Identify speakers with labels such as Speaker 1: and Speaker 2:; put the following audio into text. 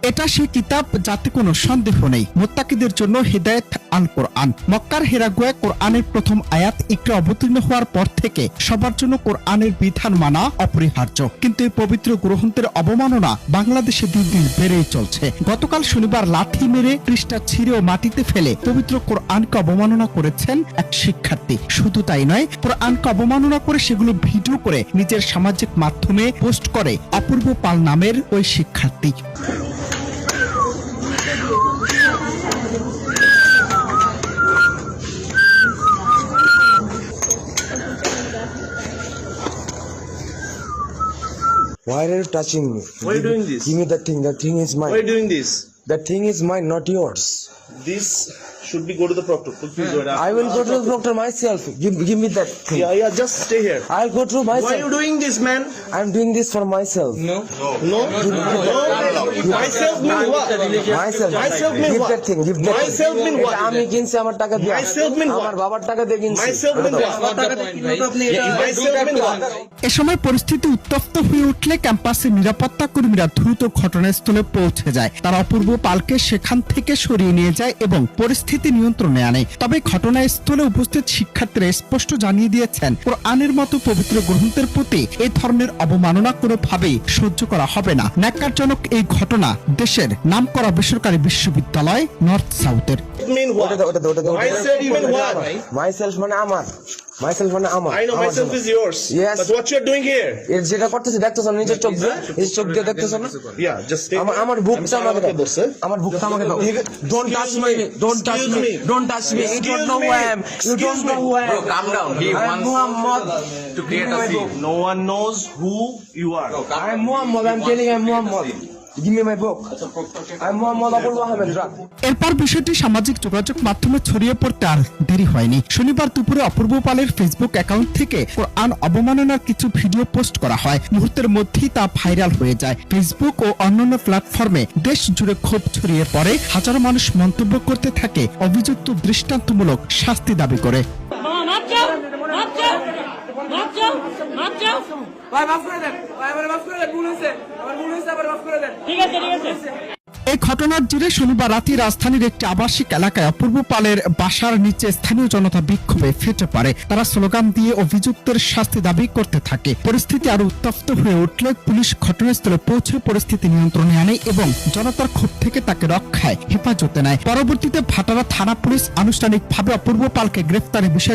Speaker 1: এটা সেই কিতাব যাতে কোনো সন্দেহ নেই, মুত্তাকিদের জন্য হিদায়াত আল কোরআন। মক্কার হেরাগুয়ায় কোরআনের প্রথম আয়াত ইকরা অবতীর্ণ হওয়ার পর থেকে সবার জন্য কোরআনের বিধান মানা অপরিহার্য, কিন্তু এই পবিত্র গ্রন্থের অবমাননা বাংলাদেশে দিন দিন বেড়েই চলছে। গতকাল শনিবার লাথি মেরে পৃষ্ঠা ছিঁড়ে ও মাটিতে ফেলে পবিত্র কোরআনকে অবমাননা করেছেন এক শিক্ষার্থী। শুধু তাই নয়, কোরআনকে অবমাননা করে সেগুলো ভিডিও করে নিজের সামাজিক মাধ্যমে পোস্ট করে অপূর্ব পাল নামের ওই শিক্ষার্থী।
Speaker 2: Why are you touching me?
Speaker 3: Why are you doing this?
Speaker 2: Give me that thing. That thing is mine.
Speaker 3: Why are you doing this?
Speaker 2: That thing is mine, not yours.
Speaker 3: This should be go to the proctor. Please go
Speaker 2: I will go to the doctor myself. Give me that thing.
Speaker 3: Yeah, just stay here.
Speaker 2: I'll go through myself.
Speaker 3: Why are you doing this, man?
Speaker 2: I'm doing this for myself.
Speaker 3: No. Myself mean what?
Speaker 2: Myself.
Speaker 3: Myself mean
Speaker 2: Give
Speaker 3: what?
Speaker 2: that thing. Give that
Speaker 3: Myself
Speaker 2: thing.
Speaker 3: mean what?
Speaker 2: আমি কিনছি আমার টাকা দিয়ে।
Speaker 3: Myself mean what?
Speaker 2: আমার বাবার টাকা দিয়ে কিনছি।
Speaker 3: Myself mean what? Myself mean what?
Speaker 1: এ সময় পরিস্থিতি উত্তপ্ত হয়ে উঠলে ক্যাম্পাসের নিরাপত্তা কর্মীরা দ্রুত ঘটনাস্থলে পৌঁছে যায়। তারা অপূর্ব পালকে সেখান থেকে সরিয়ে নিয়ে যায় এবং পরিস্থিতি নিয়ন্ত্রণে আনে। তবে ঘটনাস্থলে উপস্থিত শিক্ষার্থীরা স্পষ্ট জানিয়ে দিয়েছেন, কোরআনের মতো পবিত্র গ্রন্থের প্রতি এই ধরনের অবমাননা কোনোভাবেই সহ্য করা হবে না। ন্যাক্কারজনক এই ঘটনা দেশের নামকরা বেসরকারি বিশ্ববিদ্যালয় নর্থ সাউথের।
Speaker 3: Mean what? Myself mean what?
Speaker 2: Myself মানে আমার। Myself মানে আমার।
Speaker 3: I know myself is yours.
Speaker 2: Yes.
Speaker 3: But what you're doing here?
Speaker 2: এর যেটা করতেছে দেখতেছো না, নিজের চোখ দিয়ে, নিজের চোখ দিয়ে দেখতেছো না?
Speaker 3: Yeah, just stay.
Speaker 2: আমার বুকটা আমাকে দাও। আমার বুকটা আমাকে দাও। Don't touch me. Don't touch me. Don't touch me. You don't know who I am. You don't know who I am.
Speaker 4: Bro, calm down. He
Speaker 2: I'm
Speaker 4: wants
Speaker 2: Muhammad
Speaker 4: to create a scene.
Speaker 3: No one knows who you are.
Speaker 2: I'm Muhammad. I'm telling you, I'm Muhammad. Give me my book. I'm Muhammad Abul Wahab.
Speaker 1: এরপর বিষয়টি সামাজিক যোগাযোগ মাধ্যমে ছড়িয়ে পড়তে আর দেরি হয়নি। শনিবার দুপুরে অপূর্ব পালের ফেসবুক অ্যাকাউন্ট থেকে কোরআন অবমাননার কিছু ভিডিও পোস্ট করা হয়। মুহূর্তের মধ্যেই তা ভাইরাল হয়ে যায়। ফেসবুক ও অন্যান্য প্ল্যাটফর্মে দেশ জুড়ে ক্ষোভ ছড়িয়ে পড়ে। হাজারো মানুষ মন্তব্য করতে থাকে অভিযুক্ত দৃষ্টান্তমূলক শাস্তি দাবি করে। এই ঘটনার জেরে শনিবার রাতে রাজধানীর একটি আবাসিক এলাকায় অপূর্ব পালের বাসার নিচে স্থানীয় জনতা বিক্ষোভে ফেটে পড়ে। তারা স্লোগান দিয়ে অভিযুক্তের শাস্তি দাবি করতে থাকে। পরিস্থিতি আরো উত্তপ্ত হয়ে উঠলে পুলিশ ঘটনাস্থলে পৌঁছে পরিস্থিতি নিয়ন্ত্রণে আনে এবং জনতার ক্ষোভ থেকে তাকে রক্ষায় হেফাজতে নেয়। পরবর্তীতে ভাটারা থানা পুলিশ আনুষ্ঠানিকভাবে অপূর্ব পালকে গ্রেফতারের বিষয়ে